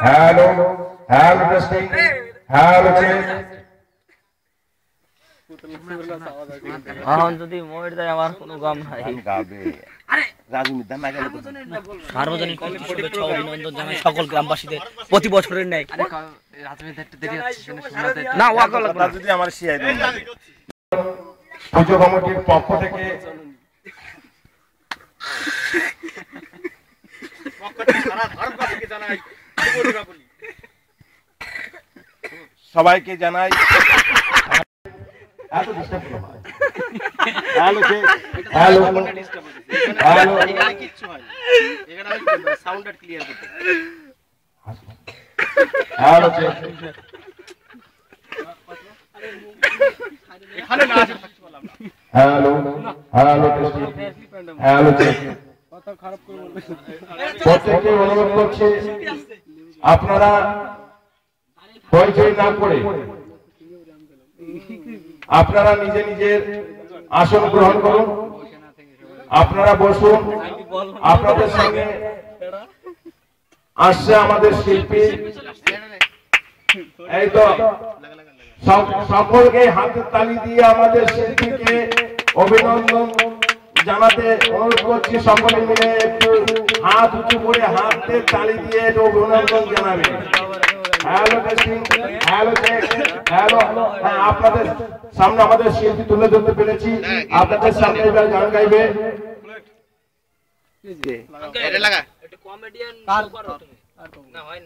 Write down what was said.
hello hello testing hello check এখন যদি মরে যায় আমার কোনো গম নাই গাবে রাজু মিদ্দান না গেলে সার্বজনীন কমিটির অভিনন্দন জানাই সকল গ্রামবাসীদের প্রতি বছরের ন্যায় না ওয়াকা লাগবে যদি আমার সিআই দেন পুজো কমিটির পক্ষ থেকে সবাইকে জানাই এত ডিস্টার্ব করো হ্যালো হ্যালো হ্যালো এখানে কিছু হয় এখানে আমি সাউন্ডটা ক্লিয়ার করতে হ্যালো এখানে না আছে বললাম হ্যালো হ্যালো হ্যালো কথা খারাপ করে বলবে প্রত্যেককে অনুরোধ করছি আপনারা পরিচয় না করে আপনারা নিজে নিজের আসন গ্রহণ করুন আপনারা বসুন আপনাদের সঙ্গে আসছে আমাদের শিল্পী এই তো সকলকে হাতের তালি দিয়ে আমাদের শিল্পীকে অভিনন্দন জানাতে অনুরোধ করছি সকলে মিলে একটু হাত উঁচু করে হাতে তালি দিয়ে একটু অভিনন্দন জানাবেন hello testing hello check hello আপনাদের সামনে আমাদের শিল্পী তুলে ধরতে পেরেছি আপনাদের সামনে এবার গান গাইবে এটা লাগা এটা কমেডিয়ান না হয়